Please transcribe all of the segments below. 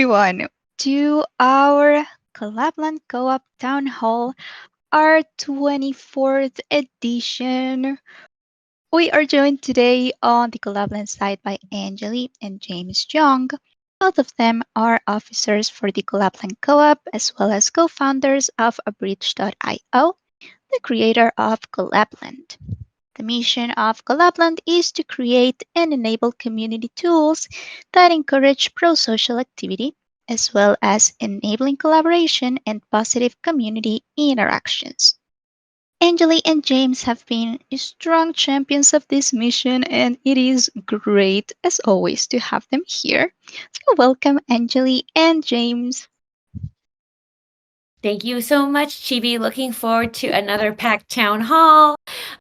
everyone, to our Collab.Land Co-op Town Hall, our 24th edition. We are joined today on the Collab.Land side by Angeli and James Young. Both of them are officers for the Collab.Land Co-op as well as co-founders of abridge.io, the creator of Collab.Land. The mission of Collab.Land is to create and enable community tools that encourage pro social activity, as well as enabling collaboration and positive community interactions. Angeli and James have been strong champions of this mission, and it is great, as always, to have them here. So, welcome, Angeli and James. Thank you so much, Chibi. Looking forward to another packed town hall.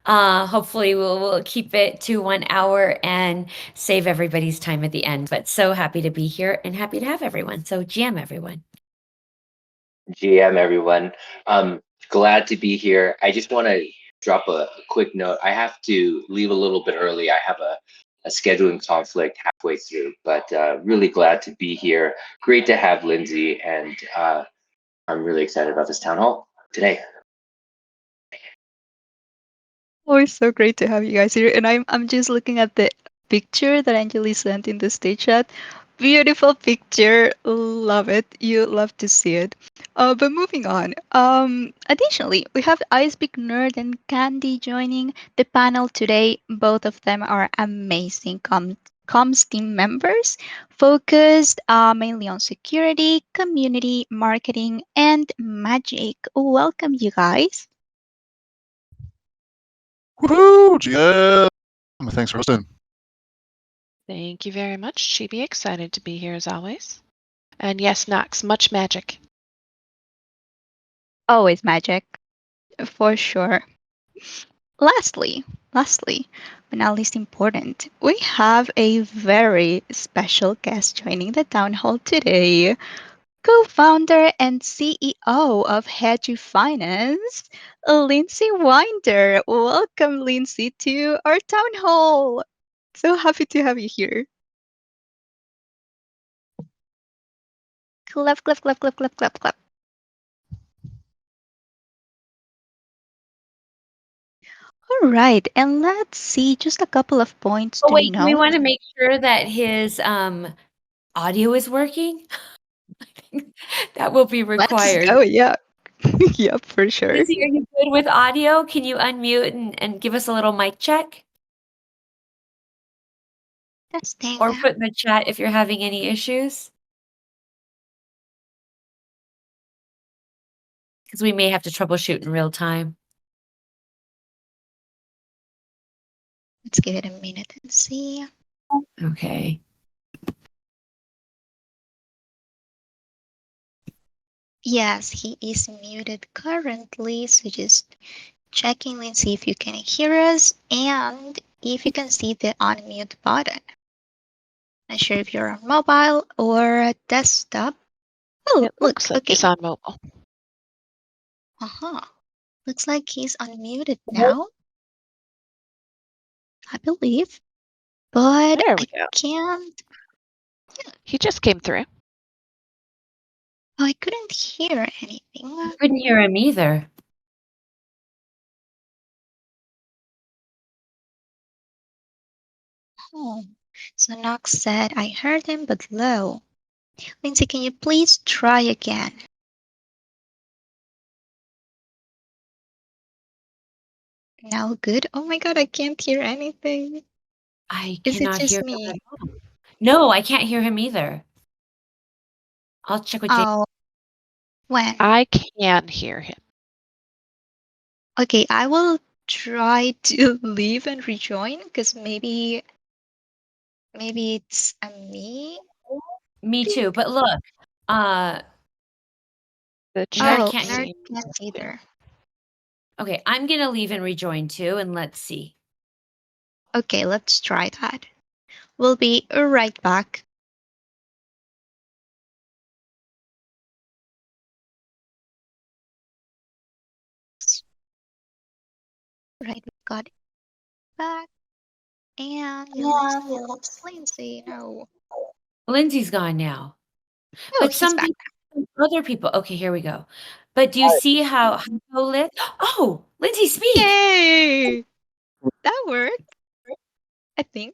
Hopefully, we'll keep it to 1 hour and save everybody's time at the end. But so happy to be here and happy to have everyone. So, GM everyone. GM everyone. Glad to be here. I just want to drop a quick note. I have to leave a little bit early. I have a scheduling conflict halfway through, but really glad to be here. Great to have Lindsay, and I'm really excited about this town hall today. Oh, it's so great to have you guys here. And I'm just looking at the picture that Angeli sent in the stage chat. Beautiful picture. Love it. You love to see it. But moving on. Additionally, we have Ice Big Nerd and Candy joining the panel today. Both of them are amazing comms team members, focused mainly on security, community, marketing, and magic. Welcome, you guys. Woohoo, GM! Thanks for hosting. Thank you very much, Chibi. Excited to be here as always. And yes, Nox, much magic. Always magic, for sure. Lastly, but not least important, we have a very special guest joining the town hall today. Co-founder and CEO of Hedge Finance, Lindsay Winder. Welcome, Lindsay, to our town hall. So happy to have you here. Clap, clap, clap, clap, clap, clap, clap. All right, and let's see just a couple of points to Wait, do we note. want to make sure that his audio is working? That will be required. Oh, yeah. Yeah, for sure. Lindsay, are you good with audio? Can you unmute and give us a little mic check? Testing. Or put in the chat if you're having any issues. Because we may have to troubleshoot in real time. Let's give it a minute and see. Okay. Yes, he is muted currently, so just checking and see if you can hear us and if you can see the unmute button. Not sure if you're on mobile or desktop. Oh, It looks like okay. it's on mobile. Looks like he's unmuted now, I believe. But There we I go. can't. He just came through. Oh, I couldn't hear anything. I couldn't hear him either. Oh, so Knox said, I heard him, but low. Lindsay, can you please try again? Now good? Oh my god, I can't hear anything. I Is it cannot just hear me? him at all. No, I can't hear him either. I'll check with Jay. Oh, when? I can hear him. Okay, I will try to leave and rejoin because maybe it's me. Me too, but look, The Nerd chat can't hear Nerd you. can't either. Okay, I'm gonna leave and rejoin too, and let's see. Okay, let's try that. We'll be right back. Right, we got it back. And we lost Lindsay. No. Lindsay's gone now. Oh, But he's some back. people, other people. Okay, here we go. But do you see how lit? Oh, Lindsay, speak. Yay! That worked, I think.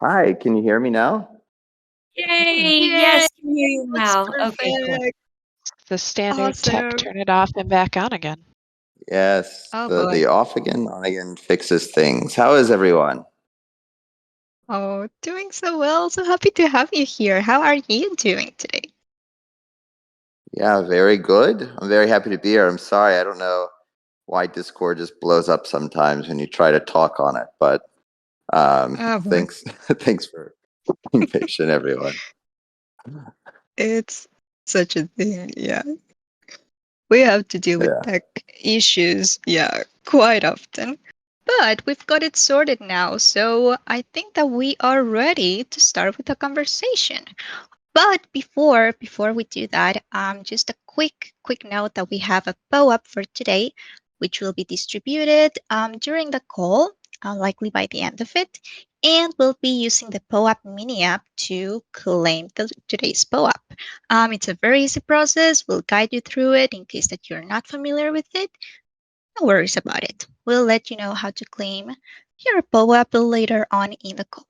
Hi, can you hear me now? Yay! Yay! Yes, can hear you That's now. Okay, cool. perfect. The standard tech Awesome. turn it off and back on again. Yes, Oh the boy. off again, on again fixes things. How is everyone? Oh, doing so well. So happy to have you here. How are you doing today? Yeah, very good. I'm very happy to be here. I'm sorry, I don't know why Discord just blows up sometimes when you try to talk on it, but Oh boy. thanks thanks for being patient, everyone. It's such a thing. Yeah. We have to deal with Yeah. tech issues, yeah, quite often. But we've got it sorted now, so I think that we are ready to start with the conversation. But before we do that, just a quick note that we have a poll up for today, which will be distributed during the call, likely by the end of it, and we'll be using the POAP mini app to claim today's POAP. It's a very easy process. We'll guide you through it in case that you're not familiar with it. No worries about it. We'll let you know how to claim your POAP later on in the call.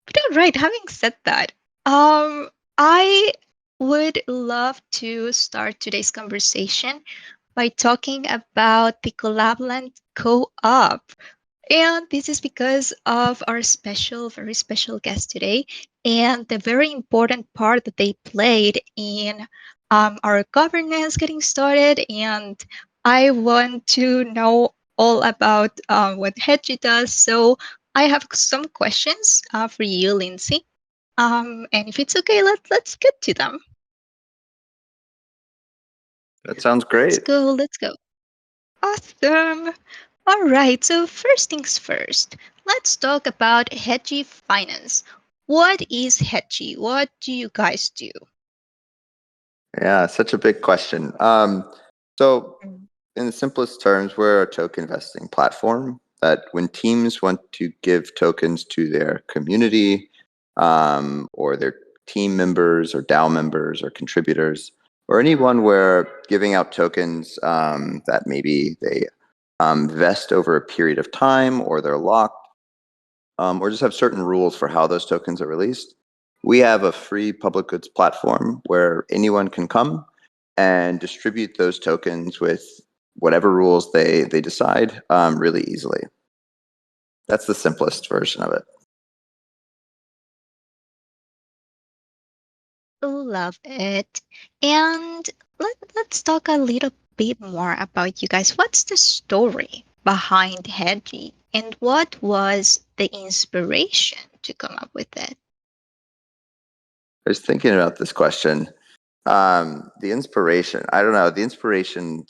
But all right, having said that, I would love to start today's conversation by talking about the Collab.Land co-op. And this is because of our very special guest today and the very important part that they played in our governance getting started. And I want to know all about what Hedgie does. So I have some questions for you, Lindsay. And if it's okay, let's get to them. That sounds Let's great. go. Let's go. Awesome. All right, so first things first, let's talk about Hedgie Finance. What is Hedgie? What do you guys do? Yeah, such a big question. So Mm. in the simplest terms, we're a token investing platform that when teams want to give tokens to their community or their team members or DAO members or contributors, or anyone where giving out tokens that maybe they vest over a period of time or they're locked or just have certain rules for how those tokens are released. We have a free public goods platform where anyone can come and distribute those tokens with whatever rules they decide really easily. That's the simplest version of it. Love it. And let's talk a little bit more about you guys. What's the story behind Hedgie? And what was the inspiration to come up with it? I was thinking about this question. The inspiration, I don't know. The inspiration,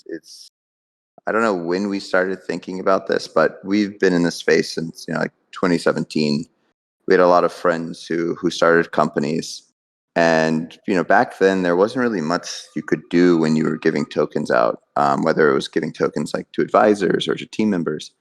I don't know when we started thinking about this, but we've been in this space since, like 2017. We had a lot of friends who started companies. And, back then there wasn't really much you could do when you were giving tokens out, whether it was giving tokens like to advisors or to team members.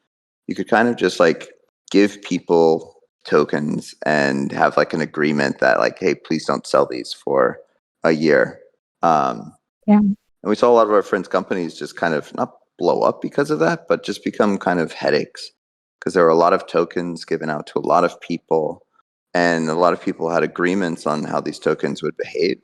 You could kind of just like give people tokens and have like an agreement that like, hey, please don't sell these for a year. Yeah. And we saw a lot of our friends' companies just kind of not blow up because of that, but just become kind of headaches because there were a lot of tokens given out to a lot of people, and a lot of people had agreements on how these tokens would behave.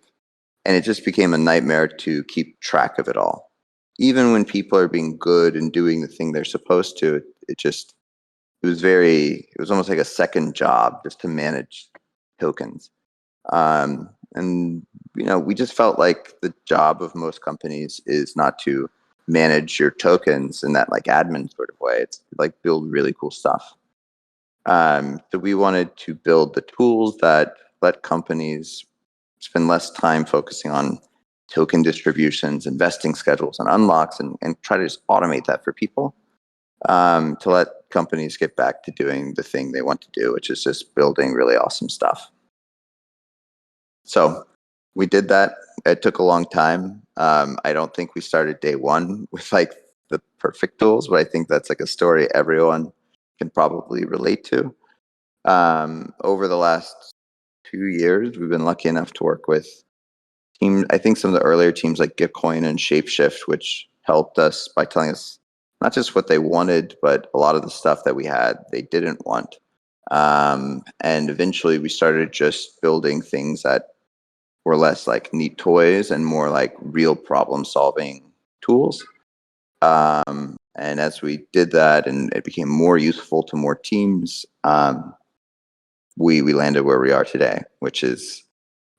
And it just became a nightmare to keep track of it all. Even when people are being good and doing the thing they're supposed to, it was almost like a second job just to manage tokens. And we just felt like the job of most companies is not to manage your tokens in that like admin sort of way. It's like build really cool stuff. So we wanted to build the tools that let companies spend less time focusing on token distributions, investing schedules, and unlocks, and try to just automate that for people to let companies get back to doing the thing they want to do, which is just building really awesome stuff. So we did that. It took a long time. I don't think we started day one with like the perfect tools, but I think that's like a story everyone can probably relate to. Over the last 2 years, we've been lucky enough to work with I think some of the earlier teams like Gitcoin and Shapeshift, which helped us by telling us not just what they wanted, but a lot of the stuff that we had they didn't want. And eventually we started just building things that were less like neat toys and more like real problem solving tools. And as we did that and it became more useful to more teams, we landed where we are today, which is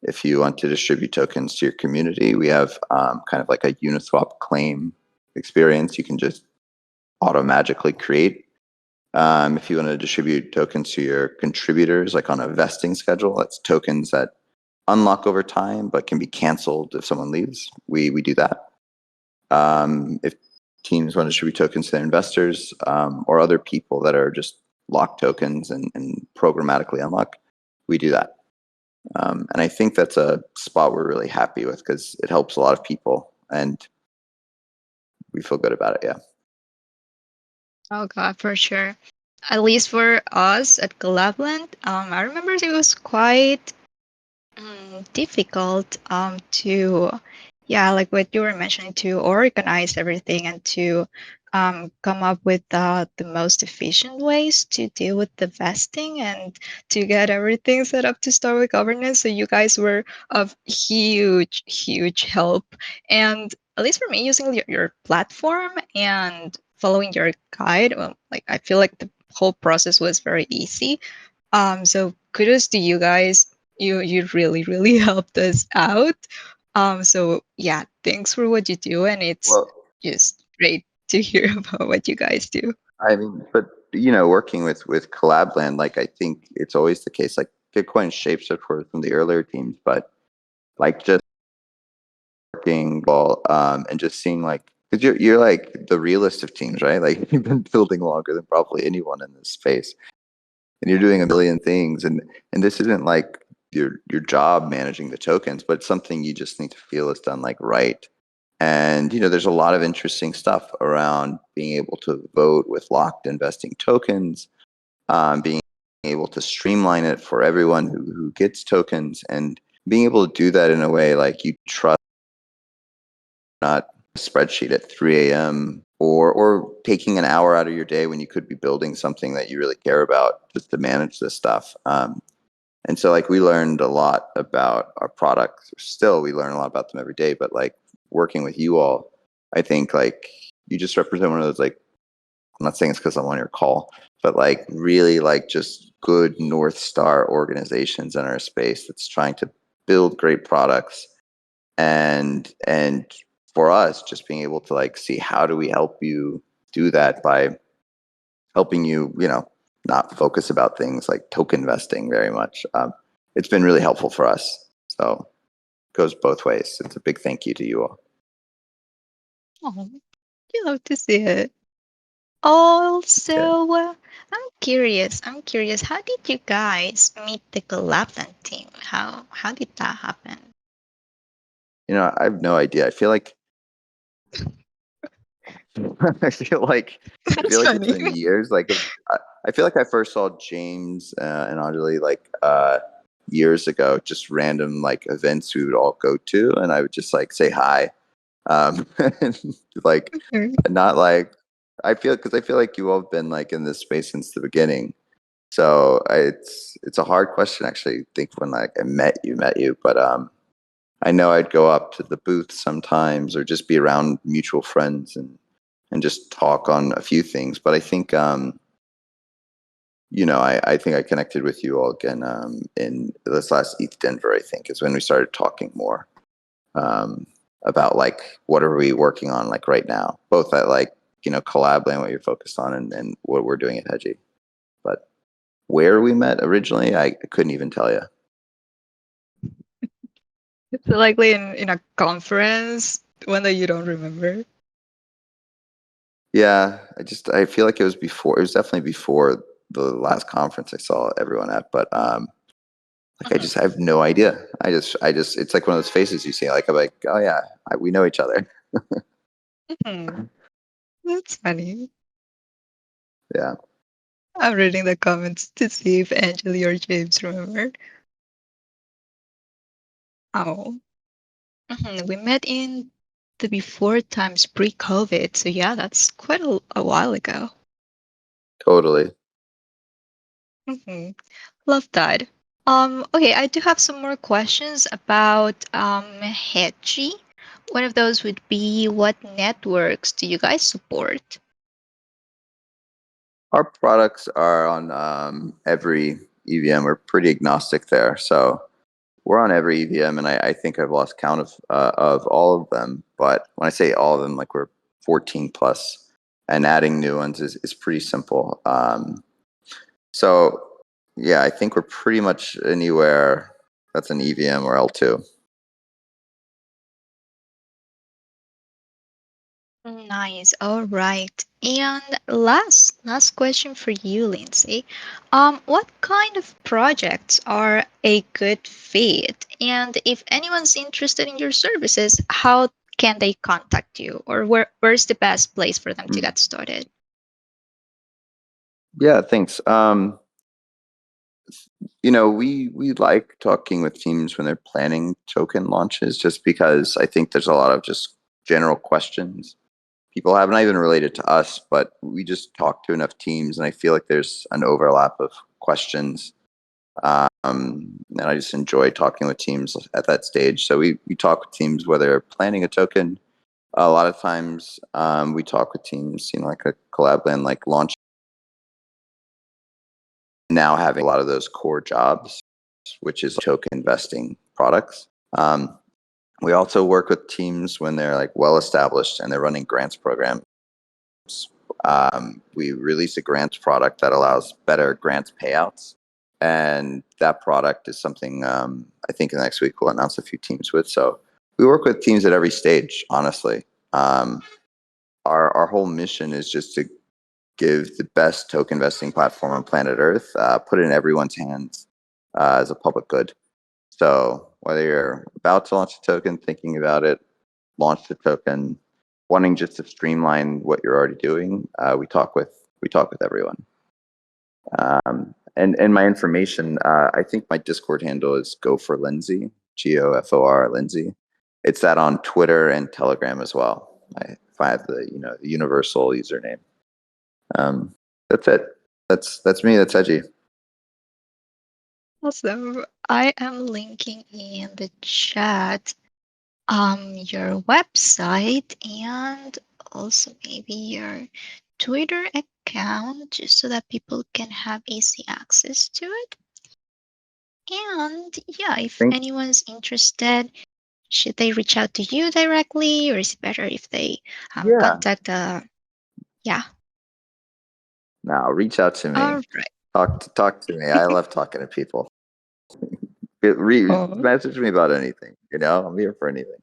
if you want to distribute tokens to your community, we have kind of like a Uniswap claim experience you can just auto-magically create. If you want to distribute tokens to your contributors, like on a vesting schedule, that's tokens that unlock over time but can be canceled if someone leaves. We do that. If teams want to distribute tokens to their investors or other people that are just lock tokens and programmatically unlock, we do that. And I think that's a spot we're really happy with because it helps a lot of people and we feel good about it. Yeah. Oh God, for sure. At least for us at Collab.Land, I remember it was quite difficult to, yeah, like what you were mentioning, to organize everything and to come up with the most efficient ways to deal with the vesting and to get everything set up to start with governance. So you guys were of huge, huge help. And at least for me, using your platform and following your guide, well, like I feel like the whole process was very easy. So kudos to you guys. You really, really helped us out. So yeah, thanks for what you do, and it's Well, just great to hear about what you guys do. I mean, but working with Collab.Land, like I think it's always the case. Like Bitcoin Shapeshift were from the earlier teams, but like just working well and just seeing like because you're like the realist of teams, right? Like you've been building longer than probably anyone in this space, and you're doing a million things, and this isn't like your job managing the tokens, but something you just need to feel is done like right. And there's a lot of interesting stuff around being able to vote with locked investing tokens, being able to streamline it for everyone who gets tokens, and being able to do that in a way like you trust, not a spreadsheet at 3 a.m. or taking an hour out of your day when you could be building something that you really care about just to manage this stuff. And so like we learned a lot about our products. Still, we learn a lot about them every day, but like working with you all, I think like you just represent one of those, like, I'm not saying it's because I'm on your call, but like really like just good North Star organizations in our space that's trying to build great products. And for us, just being able to like see how do we help you do that by helping you, not focus about things like token vesting very much. It's been really helpful for us. So it goes both ways. It's a big thank you to you all. Oh, you love to see it. Also, Yeah. I'm curious. How did you guys meet the Collab.Land team? How did that happen? I have no idea. I feel like I feel like That's it's funny. been years. Like I feel like I first saw James and Anjali like years ago, just random like events we would all go to, and I would just like say hi, and, like not like I feel because I feel like you all have been like in this space since the beginning. So it's a hard question actually. I think when like I met you, but I know I'd go up to the booth sometimes or just be around mutual friends and just talk on a few things. But I think I think I connected with you all again in this last ETH Denver. I think is when we started talking more about like what are we working on like right now, both at like Collab.Land, what you're focused on, and what we're doing at Hedgie. But where we met originally, I couldn't even tell you. It's likely in a conference, one that you don't remember. Yeah, I feel like it was before. It was definitely before the last conference I saw everyone at. But like I have no idea. I just it's like one of those faces you see. Like I'm like, oh yeah, we know each other. That's funny. Yeah. I'm reading the comments to see if Angeli or James remember. Oh, we met in the before times pre-COVID, so yeah, that's quite a while ago. Totally. hmm Love that. Okay, I do have some more questions about Hedgie. One of those would be, what networks do you guys support? Our products are on every EVM. We're pretty agnostic there, so we're on every EVM, and I think I've lost count of all of them. But when I say all of them, like we're 14 plus, and adding new ones is pretty simple. So yeah, I think we're pretty much anywhere that's an EVM or L2. Nice. All right. And last question for you, Lindsay. What kind of projects are a good fit? And if anyone's interested in your services, how can they contact you? Or where's the best place for them to get started? Yeah, thanks. We like talking with teams when they're planning token launches, just because I think there's a lot of just general questions people have, not even related to us, but we just talk to enough teams, and I feel like there's an overlap of questions. And I just enjoy talking with teams at that stage. So we talk with teams whether they're planning a token. A lot of times we talk with teams, like a Collab.Land, like launch now having a lot of those core jobs, which is token investing products. We also work with teams when they're like well established and they're running grants programs. We release a grants product that allows better grants payouts, and that product is something I think in the next week we'll announce a few teams with. So we work with teams at every stage. Honestly, our whole mission is just to give the best token investing platform on planet Earth, put it in everyone's hands as a public good. So whether you're about to launch a token, thinking about it, launch the token, wanting just to streamline what you're already doing, we talk with everyone. And my information, I think my Discord handle is Go for Lindsay, GOFOR Lindsay. It's that on Twitter and Telegram as well. If I have the universal username. That's it. That's me. That's Edgy. Awesome. I am linking in the chat your website and also maybe your Twitter account, just so that people can have easy access to it. And yeah, if anyone's interested, should they reach out to you directly, or is it better if they contact yeah. Now reach out to me. All right. Talk to me. I love talking to people. Oh. Message me about anything. I'm here for anything.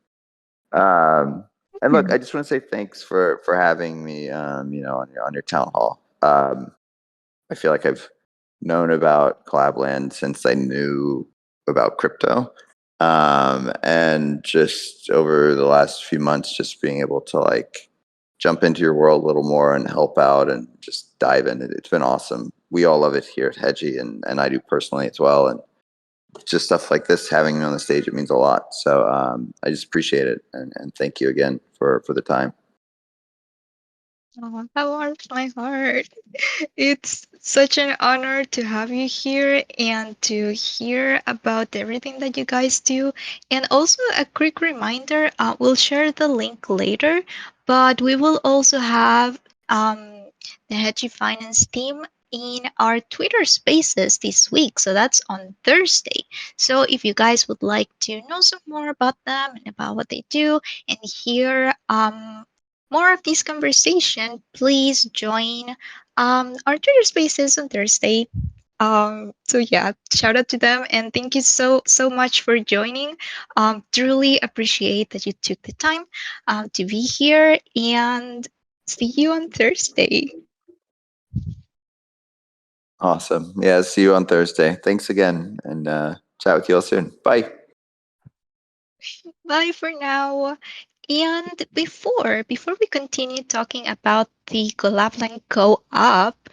And look, I just want to say thanks for having me. On your town hall. I feel like I've known about Collab.Land since I knew about crypto, and just over the last few months, just being able to like jump into your world a little more and help out and just dive in. It's been awesome. We all love it here at Hedgie, and I do personally as well. And just stuff like this, having me on the stage, it means a lot. So I just appreciate it, and thank you again for the time. Oh, that warms my heart. It's such an honor to have you here and to hear about everything that you guys do. And also, a quick reminder, we'll share the link later, but we will also have the Hedgie Finance team in our Twitter spaces this week. So that's on Thursday. So if you guys would like to know some more about them and about what they do and hear more of this conversation, please join our Twitter Spaces on Thursday. So yeah, shout out to them and thank you so much for joining. Truly appreciate that you took the time to be here, and see you on Thursday. Awesome. Yeah, see you on Thursday. Thanks again, and chat with you all soon. Bye. Bye for now. And before we continue talking about the Collab.Land co-op,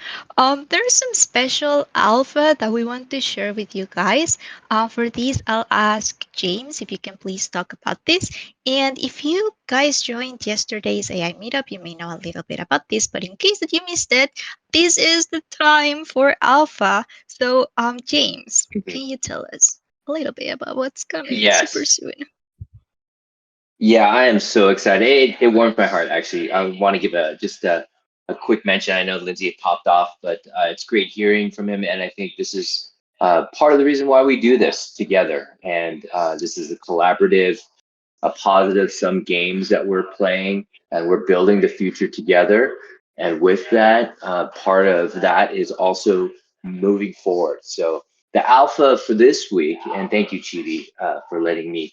there's some special alpha that we want to share with you guys. For this, I'll ask James if you can please talk about this. And if you guys joined yesterday's AI meetup, you may know a little bit about this. But in case that you missed it, this is the time for alpha. So, James, can you tell us a little bit about what's coming super Yes. soon? Yeah, I am so excited. It warmed my heart, actually. I want to give just a quick mention. I know Lindsay had popped off, but it's great hearing from him. And I think this is part of the reason why we do this together. And this is a collaborative, a positive sum games that we're playing, and we're building the future together. And with that, part of that is also moving forward. So the alpha for this week, and thank you, Chibi, for letting me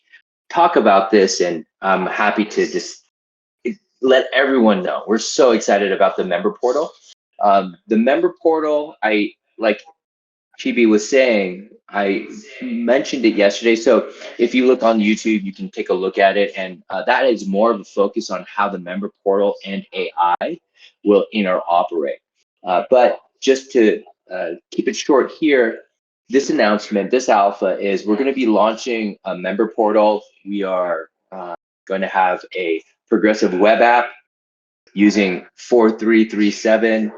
talk about this. And I'm happy to just let everyone know we're so excited about the member portal. The member portal, I like Chibi was saying, I mentioned it yesterday. So if you look on YouTube, you can take a look at it. And that is more of a focus on how the member portal and AI will interoperate. But just to keep it short here, this announcement, this alpha is we're going to be launching a member portal. We are going to have a progressive web app using 4337,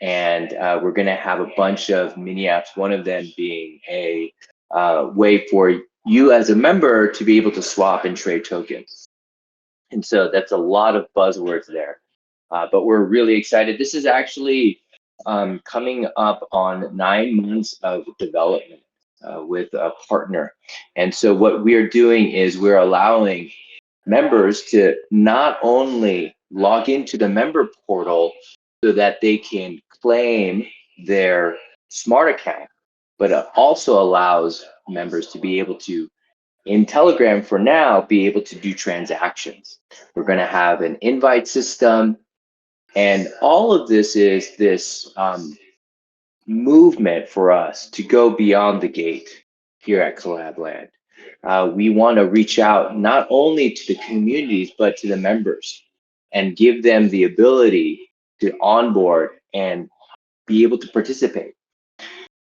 and we're going to have a bunch of mini apps, one of them being a way for you as a member to be able to swap and trade tokens. And so that's a lot of buzzwords there, but we're really excited. This is actually coming up on 9 months of development with a partner. And so what we're doing is we're allowing members to not only log into the member portal so that they can claim their smart account, but it also allows members to be able to, in Telegram for now, be able to do transactions. We're going to have an invite system, and all of this is this movement for us to go beyond the gate here at Collab.Land. We want to reach out not only to the communities, but to the members and give them the ability to onboard and be able to participate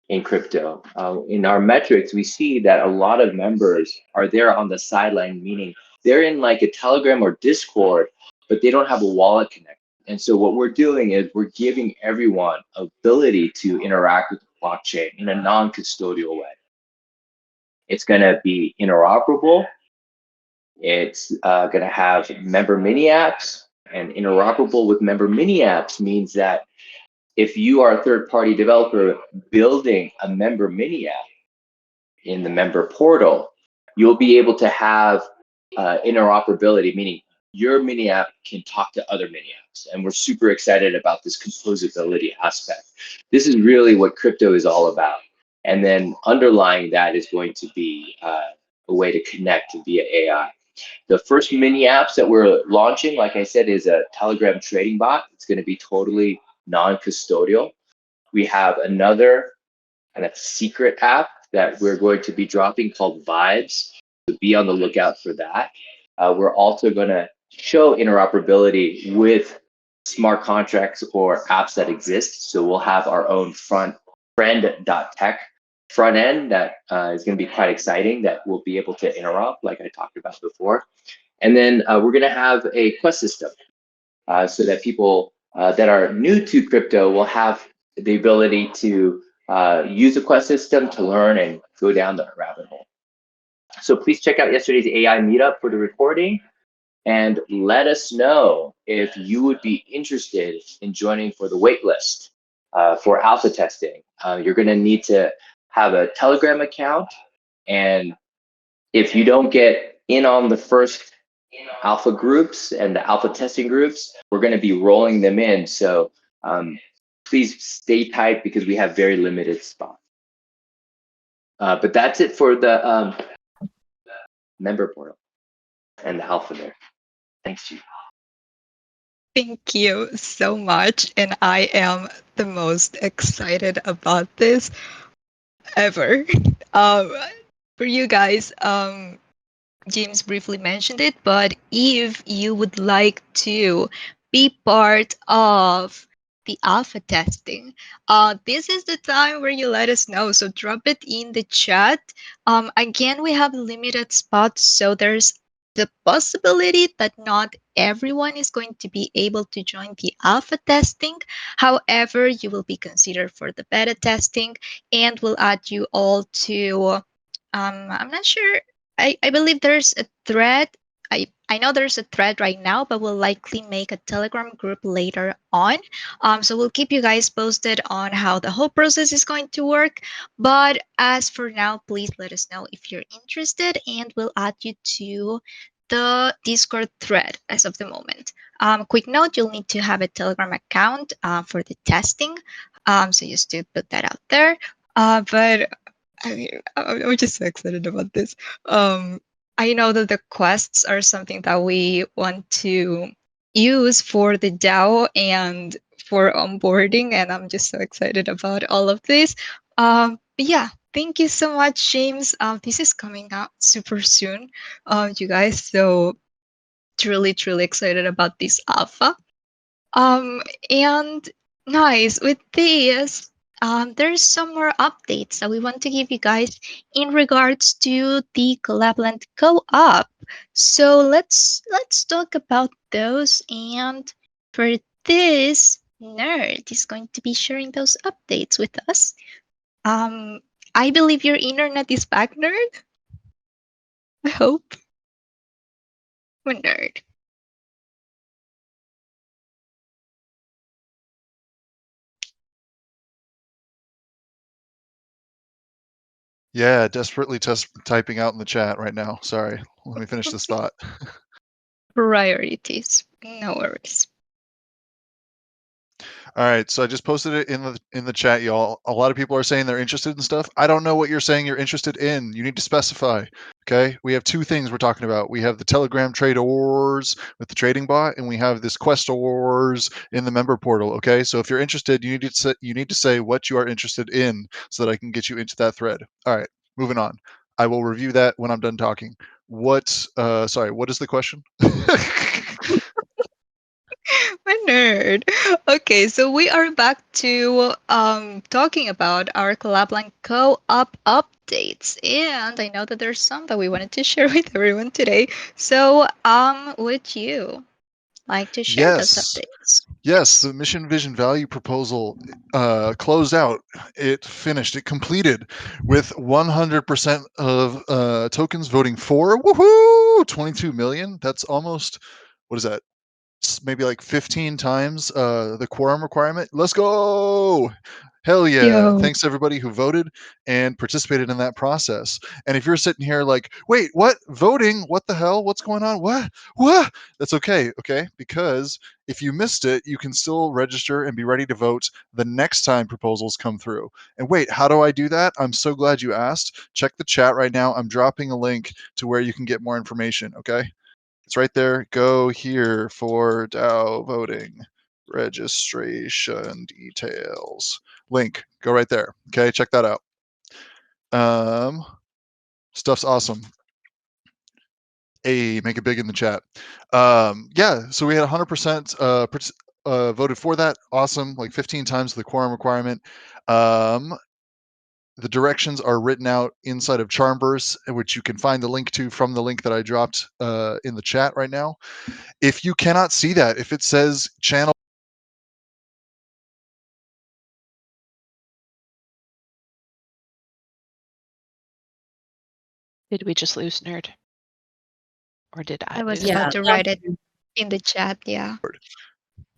in crypto. In our metrics, we see that a lot of members are there on the sideline, meaning they're in like a Telegram or Discord, but they don't have a wallet connected. And so what we're doing is we're giving everyone ability to interact with the blockchain in a non-custodial way. It's going to be interoperable. It's going to have member mini apps, and interoperable with member mini apps means that if you are a third-party developer building a member mini app in the member portal, you'll be able to have interoperability, meaning your mini app can talk to other mini apps. And we're super excited about this composability aspect. This is really what crypto is all about. And then underlying that is going to be a way to connect via AI. The first mini apps that we're launching, like I said, is a Telegram trading bot. It's going to be totally non-custodial. We have another kind of secret app that we're going to be dropping called Vibes. So be on the lookout for that. We're also going to show interoperability with smart contracts or apps that exist. So we'll have our own friend.tech front end that is going to be quite exciting, that we'll be able to interop, like I talked about before. And then we're going to have a quest system so that people that are new to crypto will have the ability to use the quest system to learn and go down the rabbit hole. So please check out yesterday's AI meetup for the recording, and let us know if you would be interested in joining for the waitlist for alpha testing. You're going to need to have a Telegram account, and if you don't get in on the first alpha groups and the alpha testing groups, we're going to be rolling them in. So please stay tight because we have very limited spots. But that's it for the member portal and the alpha there. Thanks, Chief. Thank you so much. And I am the most excited about this ever. Um, for you guys, James briefly mentioned it, but if you would like to be part of the alpha testing, this is the time where you let us know. So drop it in the chat. Again, we have limited spots, so there's the possibility that not everyone is going to be able to join the alpha testing. However, you will be considered for the beta testing, and we'll add you all to. I'm not sure. I believe there's a thread. I know there's a thread right now, but we'll likely make a Telegram group later on. So we'll keep you guys posted on how the whole process is going to work. But as for now, please let us know if you're interested, and we'll add you to the Discord thread as of the moment. Quick note: you'll need to have a Telegram account for the testing. So just to put that out there. But I mean, I'm just so excited about this. I know that the quests are something that we want to use for the DAO and for onboarding, and I'm just so excited about all of this. But yeah, thank you so much, James. This is coming out super soon, you guys. So truly, truly excited about this alpha. And nice. With this, there's some more updates that we want to give you guys in regards to the Collab.Land co-op. So let's talk about those. And for this, Nerd is going to be sharing those updates with us. Um, I believe your internet is back, Nerd. I hope. Nerd. Yeah, desperately typing out in the chat right now. Sorry. Let me finish this thought. Priorities. No worries. All right, so I just posted it in the chat, y'all. A lot of people are saying they're interested in stuff. I don't know what you're saying you're interested in. You need to specify. Okay, we have two things we're talking about. We have the Telegram trade wars with the trading bot, and we have this quest wars in the member portal. Okay, so if you're interested, you need to say what you are interested in, so that I can get you into that thread. All right, moving on. I will review that when I'm done talking. What? Sorry, what is the question? My nerd. Okay, so we are back to talking about our Collab.Land co-op updates, and I know that there's some that we wanted to share with everyone today. So, would you like to share those Yes. updates? Yes, the mission vision value proposal closed out. It finished. It completed with 100% of tokens voting for. Woohoo! 22 million. That's almost, what is that? Maybe like 15 times the quorum requirement. Let's go! Hell yeah. Yo. Thanks to everybody who voted and participated in that process. And if you're sitting here like, wait, what? Voting? What the hell? What's going on? What? What? That's okay. Okay. Because if you missed it, you can still register and be ready to vote the next time proposals come through. And wait, how do I do that? I'm so glad you asked. Check the chat right now. I'm dropping a link to where you can get more information. Okay. It's right there. Go here for DAO voting registration details. Link. Go right there. Okay, check that out. Stuff's awesome. Make it big in the chat. Yeah, so we had 100% voted for that. Awesome, like 15 times the quorum requirement. The directions are written out inside of Charmverse, which you can find the link to from the link that I dropped in the chat right now. If you cannot see that, if it says channel, Did we just lose Nerd? Or did I I was lose about Nerd? to write it in the chat. Yeah.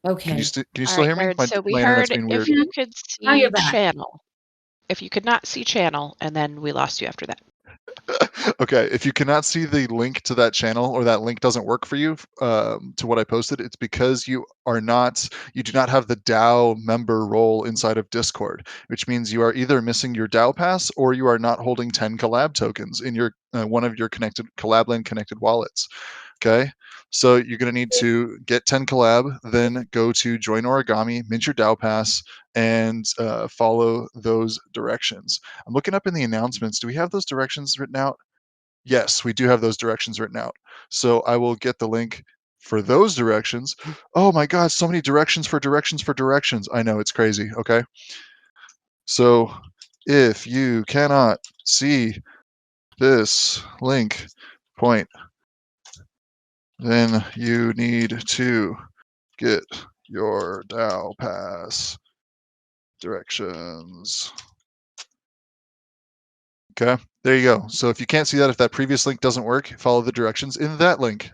Okay. can you All still right, hear me? Nerd. So we My internet's heard being if weird. you could Now you're see back. channel. If you could not see channel, and then we lost you after that. Okay, if you cannot see the link to that channel, or that link doesn't work for you to what I posted, it's because you do not have the DAO member role inside of Discord, which means you are either missing your DAO pass, or you are not holding 10 collab tokens in your one of your connected Collab.Land connected wallets. Okay, so you're going to need to get 10 collab, then go to join origami, mint your DAO pass, and follow those directions. I'm looking up in the announcements. Do we have those directions written out? yes, we do have those directions written out. So I will get the link for those directions. Oh my God, so many directions for directions for directions. I know, it's crazy. Okay. So if you cannot see this link point, then you need to get your DAO pass directions. Okay, there you go. So if you can't see that, if that previous link doesn't work, follow the directions in that link.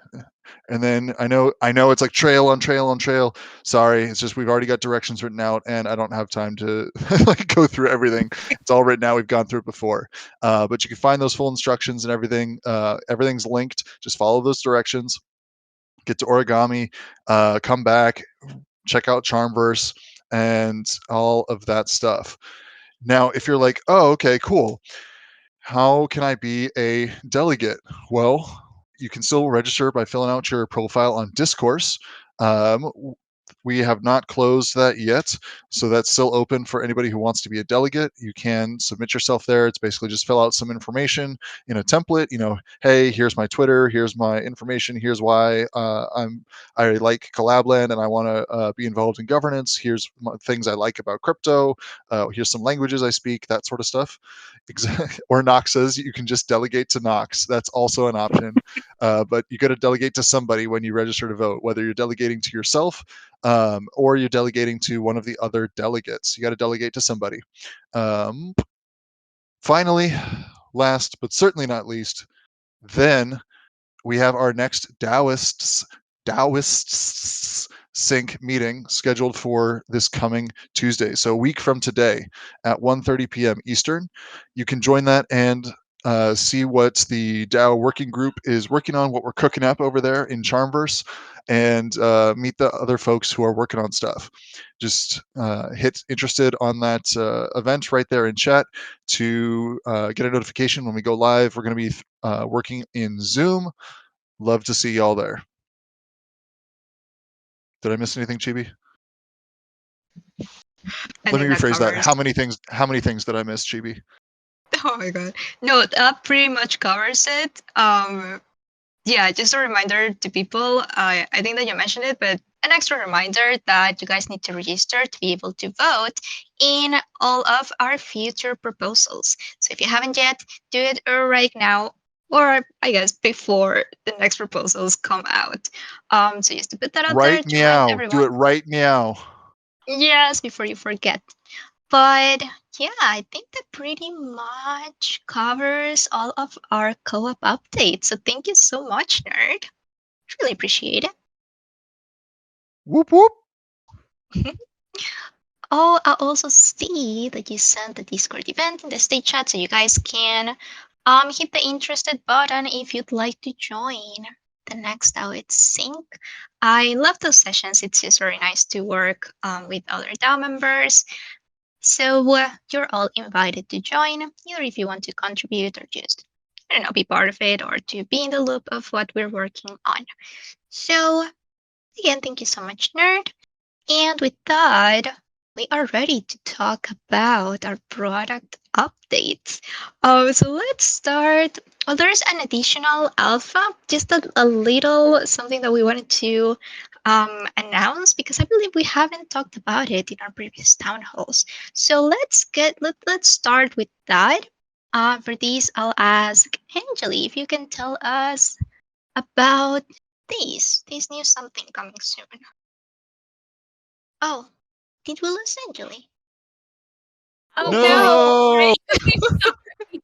And then I know it's like trail on trail on trail. Sorry, it's just we've already got directions written out, and I don't have time to like go through everything. It's all written out. We've gone through it before, but you can find those full instructions and everything. Everything's linked. Just follow those directions. Get to origami. Come back. Check out Charmverse and all of that stuff. Now, if you're like, oh, okay, cool. How can I be a delegate? Well, you can still register by filling out your profile on Discourse. We have not closed that yet, so that's still open for anybody who wants to be a delegate. You can submit yourself there. It's basically just fill out some information in a template. Hey, here's my Twitter, here's my information, here's why I like Collab.Land and I want to be involved in governance. Here's things I like about crypto. Here's some languages I speak, that sort of stuff. Or Knox says you can just delegate to Knox. That's also an option. But you got to delegate to somebody when you register to vote, whether you're delegating to yourself or you're delegating to one of the other delegates. You got to delegate to somebody. Finally, last but certainly not least, then we have our next Taoists sync meeting scheduled for this coming Tuesday. So a week from today at 1:30 p.m. Eastern. You can join that and see what the DAO working group is working on, what we're cooking up over there in Charmverse, and meet the other folks who are working on stuff. Just hit interested on that event right there in chat to get a notification when we go live. We're going to be working in Zoom. Love to see y'all there. Did I miss anything, Chibi? Let me rephrase that. How many things did I miss, Chibi? Oh my God. No, that pretty much covers it. Yeah, just a reminder to people. I think that you mentioned it, but an extra reminder that you guys need to register to be able to vote in all of our future proposals. So if you haven't yet, do it right now, or I guess before the next proposals come out. So just to put that out there, Right to remind meow. everyone. Do it right meow. Yes, before you forget. But yeah, I think that pretty much covers all of our co-op updates. So thank you so much, Nerd. Really appreciate it. Whoop whoop. Oh, I also see that you sent the Discord event in the state chat, so you guys can hit the interested button if you'd like to join the next DAO It's Sync. I love those sessions. It's just very nice to work with other DAO members. So you're all invited to join, either if you want to contribute or just, I don't know, be part of it or to be in the loop of what we're working on. So again, thank you so much, Nerd. And with that, we are ready to talk about our product updates. So let's start. Well, there's an additional alpha, just a little something that we wanted to announce because I believe we haven't talked about it in our previous town halls. So let's start with that. For these, I'll ask Angeli if you can tell us about this new something coming soon. Oh, did we lose Angeli? Oh No. Right. Sorry.